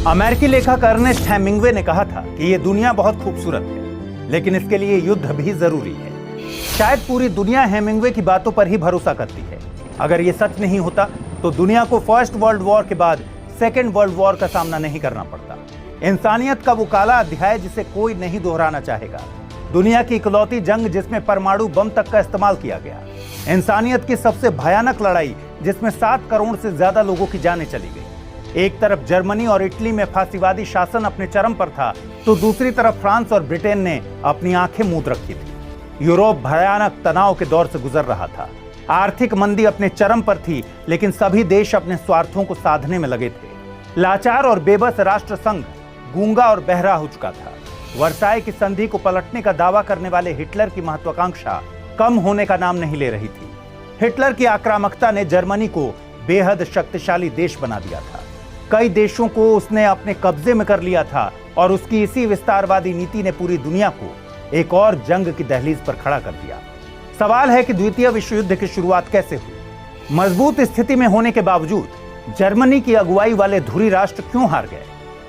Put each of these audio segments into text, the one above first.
अमेरिकी लेखक Ernest Hemingway ने कहा था कि ये दुनिया बहुत खूबसूरत है, लेकिन इसके लिए युद्ध भी जरूरी है। शायद पूरी दुनिया हेमिंग्वे की बातों पर ही भरोसा करती है। अगर ये सच नहीं होता तो दुनिया को फर्स्ट वर्ल्ड वॉर के बाद सेकेंड वर्ल्ड वॉर का सामना नहीं करना पड़ता। इंसानियत का वो काला अध्याय जिसे कोई नहीं दोहराना चाहेगा। दुनिया की इकलौती जंग जिसमें परमाणु बम तक का इस्तेमाल किया गया। इंसानियत की सबसे भयानक लड़ाई जिसमें 7 करोड़ से ज्यादा लोगों की जानें चली गई। एक तरफ जर्मनी और इटली में फांसीवादी शासन अपने चरम पर था, तो दूसरी तरफ फ्रांस और ब्रिटेन ने अपनी आंखें मूंद रखी थी। यूरोप भयानक तनाव के दौर से गुजर रहा था। आर्थिक मंदी अपने चरम पर थी, लेकिन सभी देश अपने स्वार्थों को साधने में लगे थे। लाचार और बेबस राष्ट्र संघ गूंगा और बहरा हो चुका था। वर्साई की संधि को पलटने का दावा करने वाले हिटलर की महत्वाकांक्षा कम होने का नाम नहीं ले रही थी। हिटलर की आक्रामकता ने जर्मनी को बेहद शक्तिशाली देश बना दिया था। कई देशों को उसने अपने कब्जे में कर लिया था और उसकी इसी विस्तारवादी नीति ने पूरी दुनिया को एक और जंग की दहलीज पर खड़ा कर दिया। सवाल है कि द्वितीय विश्व युद्ध की शुरुआत कैसे हुई? मजबूत स्थिति में होने के बावजूद जर्मनी की अगुवाई वाले धुरी राष्ट्र क्यों हार गए?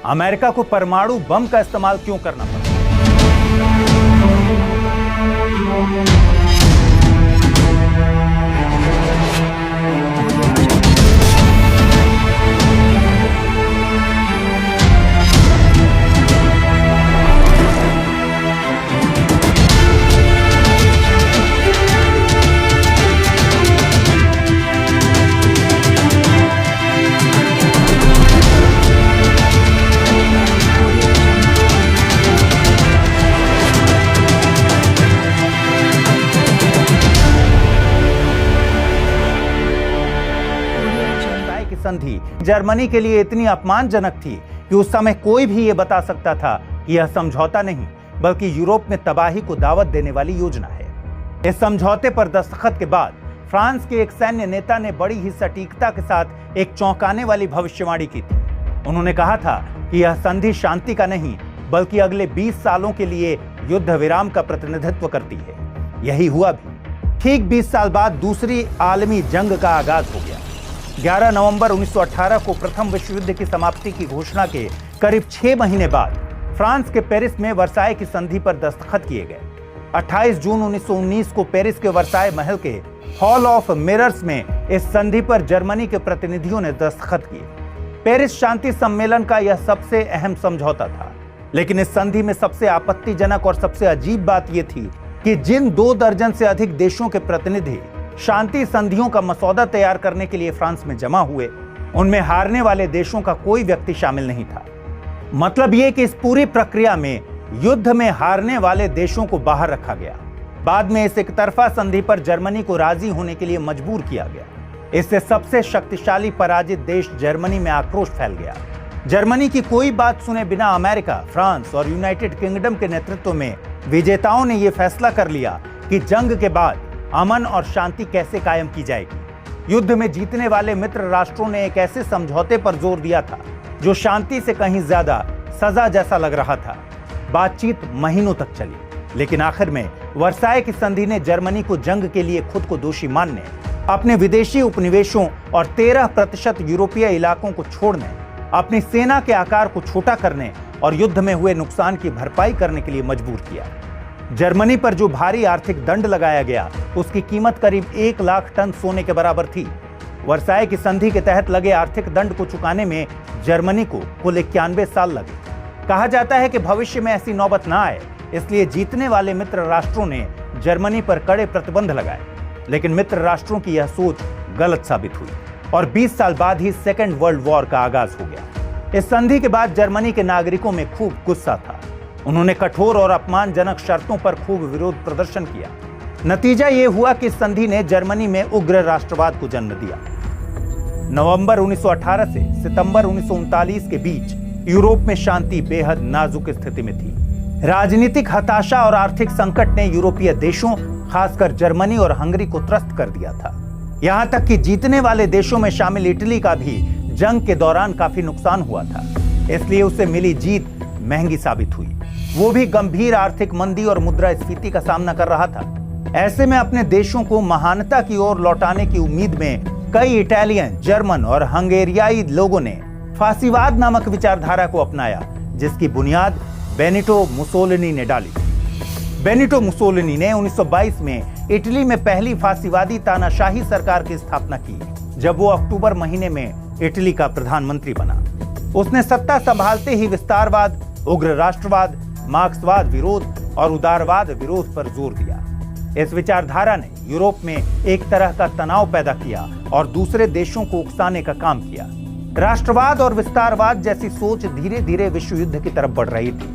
अमेरिका को परमाणु बम का इस्तेमाल क्यों करना पड़ा? संधि जर्मनी के लिए इतनी अपमानजनक थी कि उस समय कोई भी यह बता सकता था कि यह समझौता नहीं बल्कि यूरोप में तबाही को दावत देने वाली योजना है। इस समझौते पर दस्तखत के बाद फ्रांस के एक सैन्य नेता ने बड़ी ही सटीकता के साथ एक चौंकाने वाली भविष्यवाणी की थी। उन्होंने कहा था कि यह संधि शांति का नहीं बल्कि अगले 20 सालों के लिए युद्ध विराम का प्रतिनिधित्व करती है। यही हुआ भी। ठीक 20 साल बाद दूसरी आलमी जंग का आगाज हो गया। 11 नवंबर 1918 को प्रथम विश्व युद्ध की समाप्ति की घोषणा के करीब 6 महीने बाद फ्रांस के पेरिस में वर्साई की संधि पर दस्तखत किए गए। 28 जून 1919 को पेरिस के वर्साई महल के हॉल ऑफ मिरर्स में इस संधि पर जर्मनी के प्रतिनिधियों ने दस्तखत किए। पेरिस शांति सम्मेलन का यह सबसे अहम समझौता था, लेकिन इस संधि में सबसे आपत्तिजनक और सबसे अजीब बात यह थी कि जिन 2 दर्जन से अधिक देशों के प्रतिनिधि शांति संधियों का मसौदा तैयार करने के लिए फ्रांस में जमा हुए, उनमें हारने वाले देशों का कोई व्यक्ति शामिल नहीं था। मतलब यह कि इस पूरी प्रक्रिया में युद्ध में हारने वाले देशों को बाहर रखा गया। बाद में इस एकतरफा संधि पर जर्मनी को राजी होने के लिए मजबूर किया गया। इससे सबसे शक्तिशाली पराजित देश जर्मनी में आक्रोश फैल गया। जर्मनी की कोई बात सुने बिना अमेरिका, फ्रांस और यूनाइटेड किंगडम के नेतृत्व में विजेताओं ने यह फैसला कर लिया कि जंग के बाद अमन और शांति कैसे कायम की जाएगी। युद्ध में जीतने वाले मित्र राष्ट्रों ने एक ऐसे समझौते पर जोर दिया था जो शांति से कहीं ज्यादा सजा जैसा लग रहा था। बातचीत महीनों तक चली, लेकिन आखिर में वर्साई की संधि ने जर्मनी को जंग के लिए खुद को दोषी मानने, अपने विदेशी उपनिवेशों और 13% यूरोपीय इलाकों को छोड़ने, अपनी सेना के आकार को छोटा करने और युद्ध में हुए नुकसान की भरपाई करने के लिए मजबूर किया। जर्मनी पर जो भारी आर्थिक दंड लगाया गया उसकी कीमत करीब 1 लाख टन सोने के बराबर थी। वर्साई की संधि के तहत लगे आर्थिक दंड को चुकाने में जर्मनी को कुल 91 साल लगे। कहा जाता है कि भविष्य में ऐसी नौबत ना आए, इसलिए जीतने वाले मित्र राष्ट्रों ने जर्मनी पर कड़े प्रतिबंध लगाए, लेकिन मित्र राष्ट्रों की यह सोच गलत साबित हुई और 20 साल बाद ही सेकेंड वर्ल्ड वॉर का आगाज हो गया। इस संधि के बाद जर्मनी के नागरिकों में खूब गुस्सा था। उन्होंने कठोर और अपमानजनक शर्तों पर खूब विरोध प्रदर्शन किया। नतीजा यह हुआ कि संधि ने जर्मनी में उग्र राष्ट्रवाद को जन्म दिया। नवंबर 1918 से सितंबर 1939 के बीच यूरोप में शांति बेहद नाजुक स्थिति में थी। राजनीतिक हताशा और आर्थिक संकट ने यूरोपीय देशों, खासकर जर्मनी और हंगरी को त्रस्त कर दिया था। यहां तक कि जीतने वाले देशों में शामिल इटली का भी जंग के दौरान काफी नुकसान हुआ था, इसलिए उसे मिली जीत महंगी साबित हुई। वो भी गंभीर आर्थिक मंदी और मुद्रास्फीति का सामना कर रहा था। ऐसे में अपने देशों को महानता की ओर लौटाने की उम्मीद में कई इटालियन, जर्मन और हंगेरियाई लोगों ने फांसीवाद नामक विचारधारा को अपनाया, जिसकी बुनियाद बेनिटो मुसोलिनी ने डाली। बेनिटो मुसोलिनी ने 1922 में इटली में पहली फांसीवादी तानाशाही सरकार की स्थापना की, जब वो अक्टूबर महीने में इटली का प्रधानमंत्री बना। उसने सत्ता संभालते ही विस्तारवाद, उग्र राष्ट्रवाद, मार्क्सवाद विरोध और उदारवाद विरोध पर जोर दिया। इस विचारधारा ने यूरोप में एक तरह का तनाव पैदा किया और दूसरे देशों को उकसाने का काम किया। राष्ट्रवाद और विस्तारवाद जैसी सोच धीरे धीरे विश्व युद्ध की तरफ बढ़ रही थी।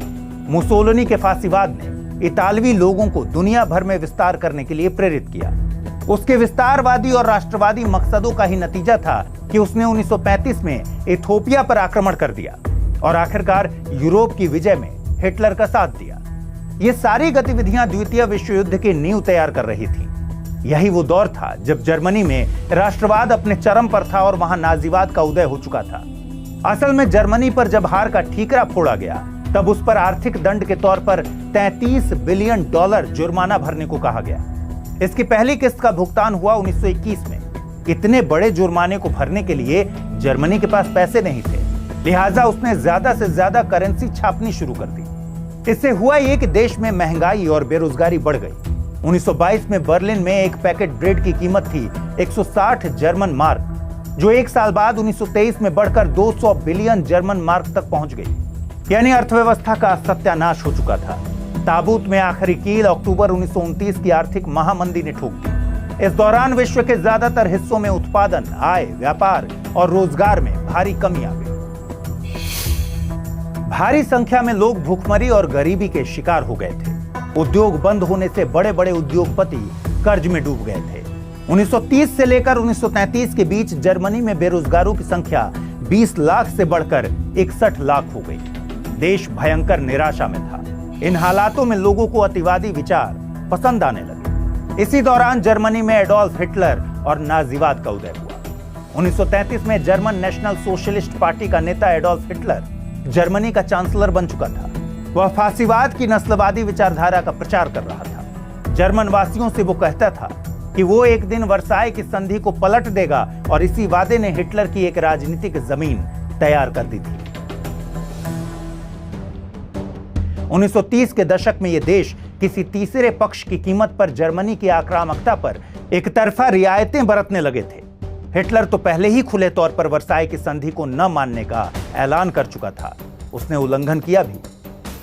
मुसोलिनी के फांसीवाद ने इतालवी लोगों को दुनिया भर में विस्तार करने के लिए प्रेरित किया। उसके विस्तारवादी और राष्ट्रवादी मकसदों का ही नतीजा था कि उसने 1935 में इथोपिया पर आक्रमण कर दिया और आखिरकार यूरोप की विजय में हिटलर का साथ दिया। ये सारी गतिविधियां द्वितीय विश्व युद्ध की नींव तैयार कर रही थी। यही वो दौर था जब जर्मनी में राष्ट्रवाद अपने चरम पर था और वहां नाजीवाद का उदय हो चुका था। असल में जर्मनी पर जब हार का ठीकरा फोड़ा गया, तब उस पर आर्थिक दंड के तौर पर $33 बिलियन जुर्माना भरने को कहा गया। इसकी पहली किस्त का भुगतान हुआ 1921 में। इतने बड़े जुर्माने को भरने के लिए जर्मनी के पास पैसे नहीं थे, लिहाजा उसने ज्यादा से ज्यादा करेंसी छापनी शुरू कर दी। इससे हुआ ये कि देश में महंगाई और बेरोजगारी बढ़ गई। 1922 में बर्लिन में एक पैकेट ब्रेड की कीमत थी 160 जर्मन मार्क, जो एक साल बाद 1923 में बढ़कर 200 बिलियन जर्मन मार्क तक पहुंच गई। यानी अर्थव्यवस्था का सत्यानाश हो चुका था। ताबूत में आखिरी कील अक्टूबर 1929 की आर्थिक महामंदी ने ठोक दी। इस दौरान विश्व के ज्यादातर हिस्सों में उत्पादन, आय, व्यापार और रोजगार में भारी कमी आ गई। भारी संख्या में लोग भूखमरी और गरीबी के शिकार हो गए थे। उद्योग बंद होने से बड़े बड़े उद्योगपति कर्ज में डूब गए थे। 1930 से लेकर 1933 के बीच जर्मनी में बेरोजगारों की संख्या 20 लाख से बढ़कर 61 लाख हो गई। देश भयंकर निराशा में था। इन हालातों में लोगों को अतिवादी विचार पसंद आने लगे। इसी दौरान जर्मनी में एडोल्फ हिटलर और नाजीवाद का उदय हुआ। 1933 में जर्मन नेशनल सोशलिस्ट पार्टी का नेता एडोल्फ हिटलर जर्मनी का चांसलर बन चुका था। वह फांसीवाद की नस्लवादी विचारधारा का प्रचार कर रहा था। जर्मन वासियों से वो कहता था कि वो एक दिन वर्साई की संधि को पलट देगा और इसी वादे ने हिटलर की एक राजनीतिक जमीन तैयार कर दी थी। 1930 के दशक में यह देश किसी तीसरे पक्ष की कीमत पर जर्मनी की आक्रामकता पर एक तरफा रियायतें बरतने लगे थे। हिटलर तो पहले ही खुले तौर पर वर्साई की संधि को न मानने का ऐलान कर चुका था। उसने उल्लंघन किया भी,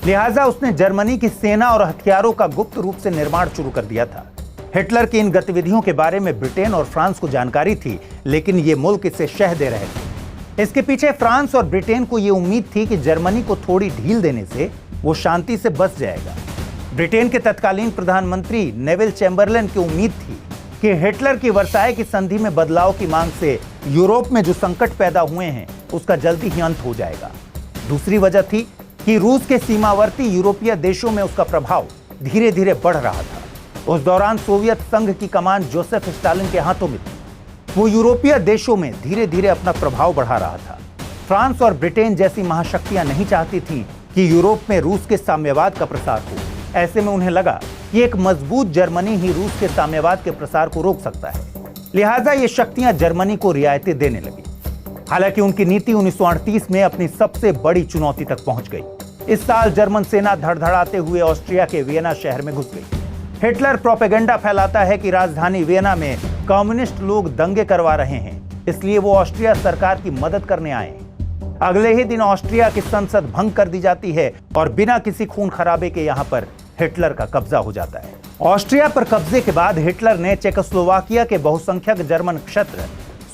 लिहाजा उसने जर्मनी की सेना और हथियारों का गुप्त रूप से निर्माण शुरू कर दिया था। हिटलर की इन गतिविधियों के बारे में ब्रिटेन और फ्रांस को जानकारी थी, लेकिन ये मुल्क इसे शह दे रहे थे। इसके पीछे फ्रांस और ब्रिटेन को यह उम्मीद थी कि जर्मनी को थोड़ी ढील देने से वो शांति से बच जाएगा। ब्रिटेन के तत्कालीन प्रधानमंत्री नेविल चैम्बरलेन की उम्मीद थी कि हिटलर की वर्साई की संधि में बदलाव की मांग से यूरोप में जो संकट पैदा हुए हैं उसका जल्दी ही अंत हो जाएगा। दूसरी वजह थी कि रूस के सीमावर्ती यूरोपीय देशों में उसका प्रभाव धीरे धीरे बढ़ रहा था। उस दौरान सोवियत संघ की कमान जोसेफ स्टालिन के हाथों में थी। वो यूरोपीय देशों में धीरे धीरे अपना प्रभाव बढ़ा रहा था। फ्रांस और ब्रिटेन जैसी महाशक्तियां नहीं चाहती थीं कि यूरोप में रूस के साम्यवाद का प्रसार हो। ऐसे में उन्हें लगा कि एक मजबूत जर्मनी ही रूस के साम्यवाद के प्रसार को रोक सकता है। लिहाजा ये शक्तियां जर्मनी को रियायतें देने लगी। हालांकि उनकी नीति 1938 में अपनी सबसे बड़ी चुनौती तक पहुंच गई। इस साल जर्मन सेना धड़धड़ाते हुए ऑस्ट्रिया के वियना शहर में घुस गई। हिटलर प्रोपेगेंडा फैलाता है कि राजधानी वियना में कम्युनिस्ट लोग दंगे करवा रहे हैं, इसलिए वो ऑस्ट्रिया सरकार की मदद करने आए हैं। अगले ही दिन ऑस्ट्रिया की संसद भंग कर दी जाती है और बिना किसी खून खराबे के यहाँ पर हिटलर का कब्जा हो जाता है। ऑस्ट्रिया पर कब्जे के बाद हिटलर ने चेकोस्लोवाकिया के बहुसंख्यक जर्मन क्षेत्र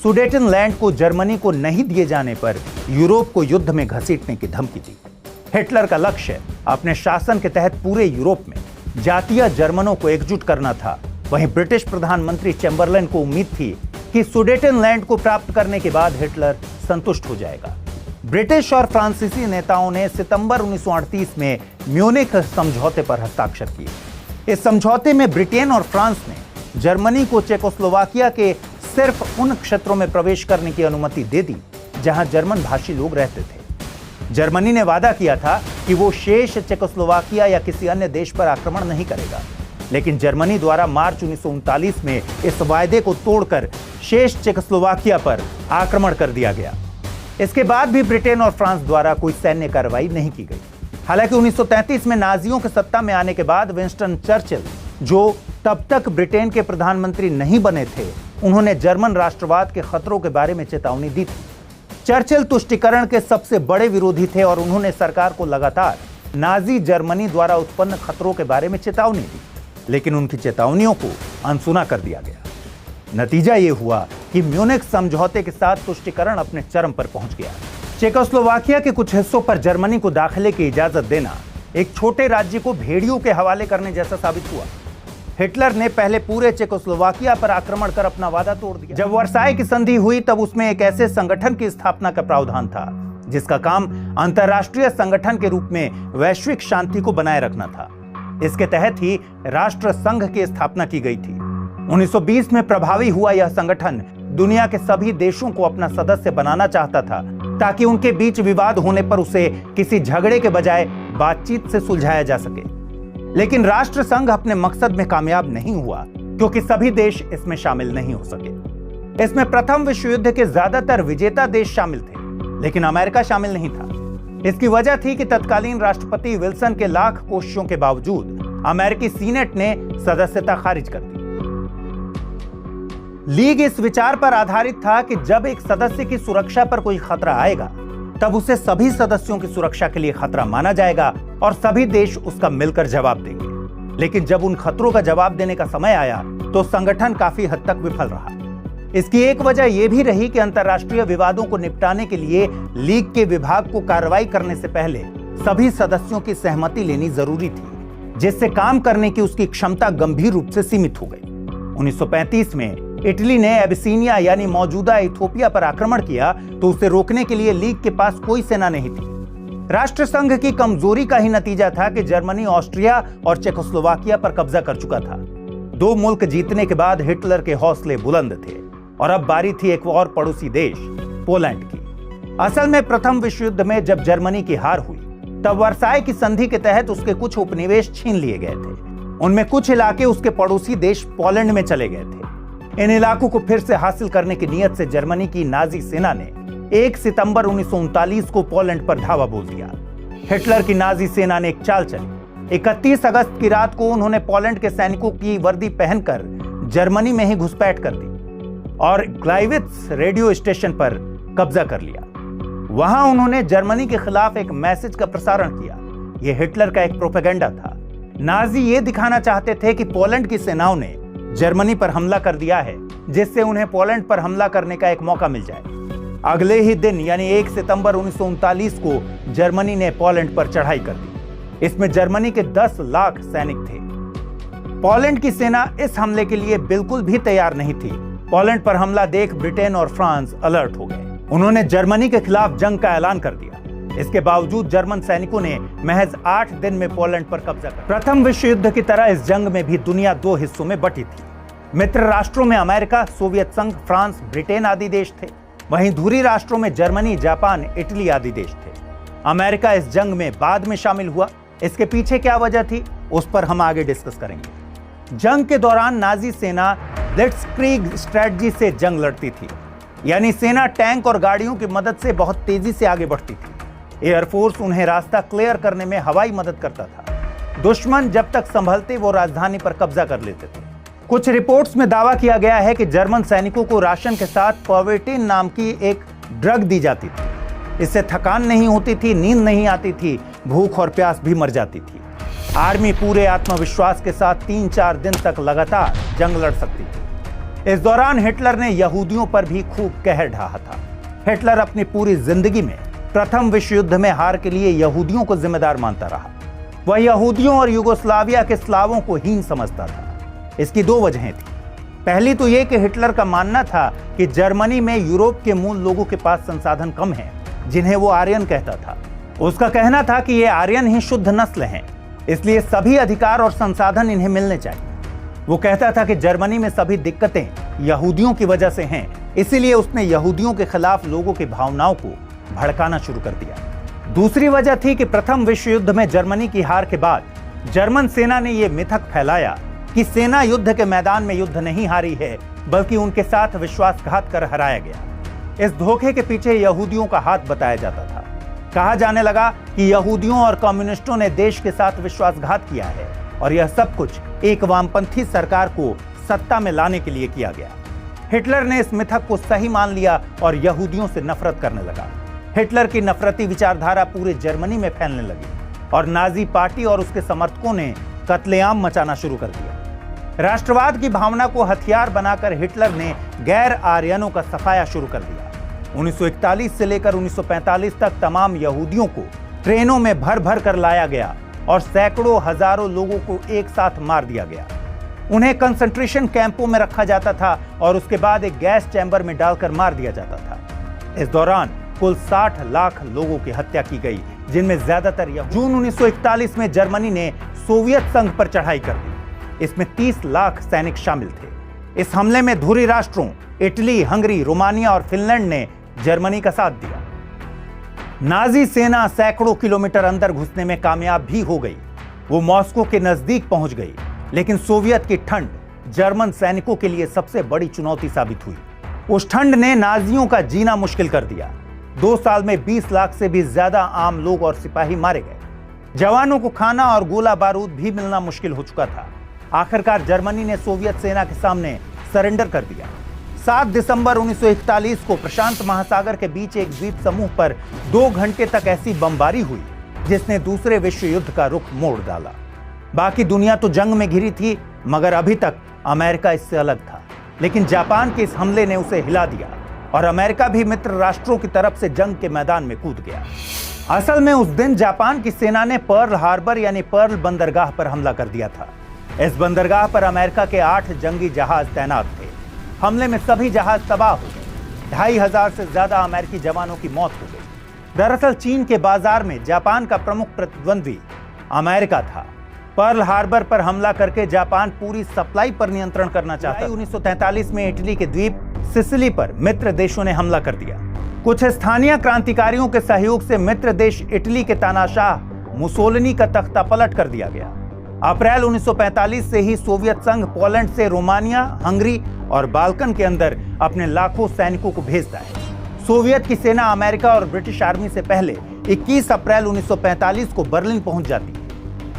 सुडेटनलैंड को जर्मनी को नहीं दिए जाने पर यूरोप को युद्ध में घसीटने की धमकी दी। हिटलर का लक्ष्य अपने शासन के तहत पूरे यूरोप में जातीय जर्मनों को एकजुट करना था। वहीं ब्रिटिश प्रधानमंत्री चैम्बरलेन को उम्मीद थी कि सुडेटनलैंड को प्राप्त करने के बाद हिटलर संतुष्ट हो जाएगा। ब्रिटिश और फ्रांसीसी नेताओं ने सितंबर 1938 में म्यूनिख समझौते पर हस्ताक्षर किए। इस समझौते में ब्रिटेन और फ्रांस ने जर्मनी को चेकोस्लोवाकिया के सिर्फ उन क्षेत्रों में प्रवेश करने की अनुमति दे दी जहां जर्मन भाषी लोग रहते थे। जर्मनी ने वादा किया था कि वो शेष चेकोस्लोवाकिया या किसी अन्य देश पर आक्रमण नहीं करेगा, लेकिन जर्मनी द्वारा मार्च 1939 में इस वायदे को तोड़कर शेष चेकोस्लोवाकिया पर आक्रमण कर दिया गया। इसके बाद भी ब्रिटेन और फ्रांस द्वारा कोई सैन्य कार्रवाई नहीं की गई। हालांकि 1933 में नाजियों के सत्ता में आने के बाद विंस्टन चर्चिल, जो तब तक ब्रिटेन के प्रधानमंत्री नहीं बने थे, उन्होंने जर्मन राष्ट्रवाद के खतरों के बारे में चेतावनी दी थी। चर्चिल तुष्टीकरण के सबसे बड़े विरोधी थे और उन्होंने सरकार को लगातार नाजी जर्मनी द्वारा उत्पन्न खतरों के बारे में चेतावनी दी, लेकिन उनकी चेतावनियों को अनसुना कर दिया गया। नतीजा यह हुआ कि म्यूनिख समझौते के साथ तुष्टीकरण अपने चरम पर पहुंच गया। चेकोस्लोवाकिया के कुछ हिस्सों पर जर्मनी को दाखिले की इजाजत देना एक छोटे राज्य को भेड़ियों के हवाले करने जैसा साबित हुआ। हिटलर ने पहले पूरे चेकोस्लोवाकिया पर आक्रमण कर अपना वादा तोड़ दिया। जब वर्साई की संधि हुई तब उसमें एक ऐसे संगठन की स्थापना का प्रावधान था जिसका काम अंतर्राष्ट्रीय संगठन के रूप में वैश्विक शांति को बनाए रखना था। इसके तहत ही राष्ट्र संघ की स्थापना की गई थी। 1920 में प्रभावी हुआ यह संगठन दुनिया के सभी देशों को अपना सदस्य बनाना चाहता था ताकि उनके बीच विवाद होने पर उसे किसी झगड़े के बजाय बातचीत से सुलझाया जा सके। लेकिन राष्ट्र संघ अपने मकसद में कामयाब नहीं हुआ क्योंकि सभी देश इसमें शामिल नहीं हो सके। इसमें प्रथम विश्व युद्ध के ज्यादातर विजेता देश शामिल थे, लेकिन अमेरिका शामिल नहीं था। इसकी वजह थी कि तत्कालीन राष्ट्रपति विल्सन के लाख कोशिशों के बावजूद अमेरिकी सीनेट ने सदस्यता खारिज कर दी। लीग इस विचार पर आधारित था कि जब एक सदस्य की सुरक्षा पर कोई खतरा आएगा तब उसे सभी सदस्यों की सुरक्षा के लिए खतरा माना जाएगा और सभी देश उसका मिलकर जवाब देंगे। लेकिन जब उन खतरों का जवाब देने का समय आया तो संगठन काफी हद तक विफल रहा। इसकी एक वजह यह भी रही कि अंतर्राष्ट्रीय विवादों को निपटाने के लिए लीग के विभाग को कार्रवाई करने से पहले सभी सदस्यों की सहमति लेनी जरूरी थी, जिससे काम करने की उसकी क्षमता गंभीर रूप से सीमित हो गई। 1935 में इटली ने एबिसिनिया यानी मौजूदा इथियोपिया पर आक्रमण किया तो उसे रोकने के लिए लीग के पास कोई सेना नहीं थी। राष्ट्र संघ की कमजोरी का ही नतीजा था कि जर्मनी ऑस्ट्रिया और चेकोस्लोवाकिया पर कब्जा कर चुका था। दो मुल्क जीतने के बाद हिटलर के हौसले बुलंद थे और अब बारी थी एक और पड़ोसी देश पोलैंड की। असल में प्रथम विश्व युद्ध में जब जर्मनी की हार हुई तब वर्साई की संधि के तहत उसके कुछ उपनिवेश छीन लिए गए थे। उनमें कुछ इलाके उसके पड़ोसी देश पोलैंड में चले गए थे। इन इलाकों को फिर से हासिल करने की नीयत से जर्मनी की नाजी सेना ने 1 सितंबर 1939 को पोलैंड पर धावा बोल दिया। हिटलर की नाजी सेना ने एक चाल चली। 31 अगस्त की रात को उन्होंने पोलैंड के सैनिकों की वर्दी पहनकर जर्मनी में ही घुसपैठ कर दी और ग्लाइवित्स रेडियो स्टेशन पर कब्जा कर लिया। वहां उन्होंने जर्मनी के खिलाफ एक मैसेज का प्रसारण किया। यह हिटलर का एक प्रोपेगेंडा था। नाजी ये दिखाना चाहते थे कि पोलैंड की सेनाओं ने जर्मनी पर हमला कर दिया है, जिससे उन्हें पोलैंड पर हमला करने का एक मौका मिल जाए। अगले ही दिन यानी 1 सितंबर 1939 को जर्मनी ने पोलैंड पर चढ़ाई कर दी। इसमें जर्मनी के 10 लाख सैनिक थे। पोलैंड की सेना इस हमले के लिए बिल्कुल भी तैयार नहीं थी। पोलैंड पर हमला देख ब्रिटेन और फ्रांस अलर्ट हो गए। उन्होंने जर्मनी के खिलाफ जंग का ऐलान कर दिया। इसके बावजूद जर्मन सैनिकों ने महज 8 दिन में पोलैंड पर कब्जा कर। प्रथम विश्व युद्ध की तरह इस जंग में भी दुनिया 2 हिस्सों में बटी थी। मित्र राष्ट्रों में अमेरिका, सोवियत संघ, फ्रांस, ब्रिटेन आदि देश थे। वहीं धुरी राष्ट्रों में जर्मनी, जापान, इटली आदि देश थे। अमेरिका इस जंग में बाद में शामिल हुआ। इसके पीछे क्या वजह थी, उस पर हम आगे डिस्कस करेंगे। जंग के दौरान नाजी सेना ब्लिट्जक्रीग स्ट्रेटजी से जंग लड़ती थी, यानी सेना टैंक और गाड़ियों की मदद से बहुत तेजी से आगे बढ़ती थी। एयरफोर्स उन्हें रास्ता क्लियर करने में हवाई मदद करता था। दुश्मन जब तक संभलते वो राजधानी पर कब्जा कर लेते थे। कुछ रिपोर्ट्स में दावा किया गया है कि जर्मन सैनिकों को राशन के साथ पर्विटिन नाम की एक ड्रग दी जाती थी। इससे थकान नहीं होती थी, नींद नहीं आती थी, भूख और प्यास भी मर जाती थी। आर्मी पूरे आत्मविश्वास के साथ 3-4 दिन तक लगातार जंग लड़ सकती थी। इस दौरान हिटलर ने यहूदियों पर भी खूब कहर ढाहा था। हिटलर अपनी पूरी जिंदगी में प्रथम विश्व युद्ध में हार के लिए यहूदियों को जिम्मेदार मानता रहा। वह यहूदियों और युगोस्लाविया के स्लावों को हीन समझता था। इसकी 2 वजहें थी। पहली तो यह कि हिटलर का मानना था कि जर्मनी में यूरोप के मूल लोगों के पास संसाधन कम हैं, जिन्हें वो आर्यन कहता था। उसका कहना था कि ये आर्यन ही शुद्ध नस्ल हैं, इसलिए सभी अधिकार और संसाधन इन्हें मिलने चाहिए। वो कहता था कि जर्मनी में सभी दिक्कतें यहूदियों की वजह से हैं, इसीलिए उसने यहूदियों के खिलाफ लोगों की भावनाओं को भड़काना शुरू कर दिया। दूसरी वजह थी कि प्रथम विश्व युद्ध में जर्मनी की हार के बाद जर्मन सेना ने यह मिथक फैलाया कि सेना युद्ध के मैदान में युद्ध नहीं हारी है, बल्कि उनके साथ विश्वासघात कर हराया गया। इस धोखे के पीछे यहूदियों का हाथ बताया जाता था। कहा जाने लगा कि यहूदियों और कम्युनिस्टों ने देश के साथ विश्वासघात किया है और यह सब कुछ एक वामपंथी सरकार को सत्ता में लाने के लिए किया गया। हिटलर ने इस मिथक को सही मान लिया और यहूदियों से नफरत करने लगा। हिटलर की नफरती विचारधारा पूरे जर्मनी में फैलने लगी और नाजी पार्टी और उसके समर्थकों ने कत्लेआम मचाना शुरू कर दिया। राष्ट्रवाद की भावना को हथियार बनाकर हिटलर ने गैर आर्यनों का सफाया शुरू कर दिया। 1941 से लेकर 1945 तक तमाम यहूदियों को ट्रेनों में भर भर कर लाया गया और सैकड़ों हजारों लोगों को एक साथ मार दिया गया। उन्हें कंसंट्रेशन कैंपों में रखा जाता था और उसके बाद एक गैस चैम्बर में डालकर मार दिया जाता था। इस दौरान कुल 60 लाख लोगों की हत्या की गई, जिनमें ज्यादातर जून 1941 में जर्मनी ने सोवियत संघ पर चढ़ाई कर दी। इसमें 30 लाख सैनिक शामिल थे। इस हमले में धुरी राष्ट्रों इटली, हंगरी, रोमानिया और फिनलैंड ने जर्मनी का साथ दिया। नाजी सेना सैकड़ों किलोमीटर अंदर घुसने में कामयाब भी हो गई। वो मॉस्को के नजदीक पहुंच गई, लेकिन सोवियत की ठंड जर्मन सैनिकों के लिए सबसे बड़ी चुनौती साबित हुई। उस ठंड ने नाजियों का जीना मुश्किल कर दिया। 2 साल में 20 लाख से भी ज्यादा आम लोग और सिपाही मारे गए। जवानों को खाना और गोला बारूद भी मिलना मुश्किल हो चुका था। आखिरकार जर्मनी ने सोवियत सेना के सामने सरेंडर कर दिया। 7 दिसंबर 1941 को प्रशांत महासागर के बीच एक द्वीप समूह पर 2 घंटे तक ऐसी बमबारी हुई जिसने दूसरे विश्व युद्ध का रुख मोड़ डाला। बाकी दुनिया तो जंग में घिरी थी, मगर अभी तक अमेरिका इससे अलग था। लेकिन जापान के इस हमले ने उसे हिला दिया और अमेरिका भी मित्र राष्ट्रों की तरफ से जंग के मैदान में कूद गया। असल में उस दिन जापान की सेना ने पर्ल हार्बर यानी पर्ल बंदरगाह पर हमला कर दिया था। इस बंदरगाह पर अमेरिका के 8 जंगी जहाज तैनात थे। हमले में सभी जहाज तबाह हो गए। 2500 से ज्यादा अमेरिकी जवानों की मौत हो गई। दरअसल चीन के बाजार में जापान का प्रमुख प्रतिद्वंद्वी अमेरिका था। पर्ल हार्बर पर हमला करके जापान पूरी सप्लाई पर नियंत्रण करना चाहता था। 1943 में इटली के द्वीप सिसिली पर मित्र देशों ने हमला कर दिया। कुछ स्थानीय क्रांतिकारियों के सहयोग से मित्र देश इटली के तानाशाह मुसोलिनी का तख्ता पलट कर दिया गया। अप्रैल 1945 से ही सोवियत संघ पोलैंड से रोमानिया, हंगरी और बाल्कन के अंदर अपने लाखों सैनिकों को भेजता है। सोवियत की सेना अमेरिका और ब्रिटिश आर्मी से पहले 21 अप्रैल 1945 को बर्लिन पहुंच जाती है।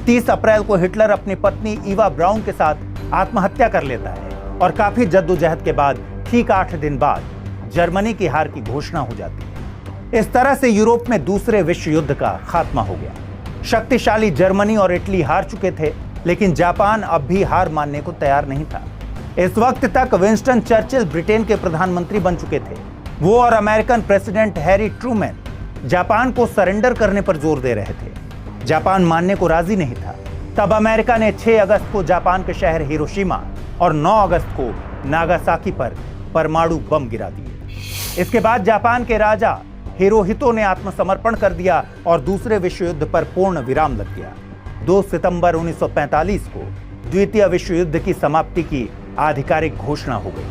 30 अप्रैल को हिटलर अपनी पत्नी ईवा ब्राउन के साथ आत्महत्या कर लेता है और काफी जद्दोजहद के बाद ठीक 8 दिन बाद जर्मनी की हार की घोषणा हो जाती है। इस तरह से यूरोप में दूसरे विश्व युद्ध का खात्मा हो गया। शक्तिशाली जर्मनी और इटली हार चुके थे, लेकिन जापान अब भी हार मानने को तैयार नहीं था। इस वक्त तक विंस्टन चर्चिल ब्रिटेन के प्रधानमंत्री बन चुके थे। वो और American president Harry Trueman Japan को सरेंडर करने पर जोर दे रहे थे। जापान मानने को राजी नहीं था। तब अमेरिका ने 6 अगस्त को जापान के शहर हिरोशिमा और 9 अगस्त को नागासाकी पर परमाणु बम गिरा दिए। इसके बाद जापान के राजा हिरोहितो ने आत्मसमर्पण कर दिया और दूसरे विश्व युद्ध पर पूर्ण विराम लग गया। 2 सितंबर 1945 को द्वितीय विश्व युद्ध की समाप्ति की आधिकारिक घोषणा हो गई।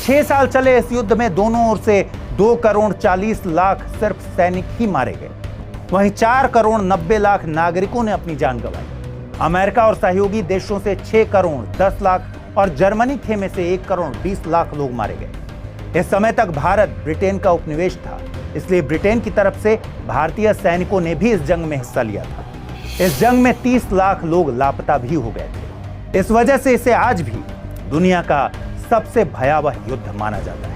6 साल चले इस युद्ध में दोनों ओर से 2 करोड़ 40 लाख सिर्फ सैनिक ही मारे गए। वहीं 4 करोड़ 90 लाख नागरिकों ने अपनी जान गंवाई। अमेरिका और सहयोगी देशों से 6 करोड़ 10 लाख और जर्मनी खेमे से 1 करोड़ 20 लाख लोग मारे गए। इस समय तक भारत ब्रिटेन का उपनिवेश था, इसलिए ब्रिटेन की तरफ से भारतीय सैनिकों ने भी इस जंग में हिस्सा लिया था। इस जंग में 30 लाख लोग लापता भी हो गए थे। इस वजह से इसे आज भी दुनिया का सबसे भयावह युद्ध माना जाता है।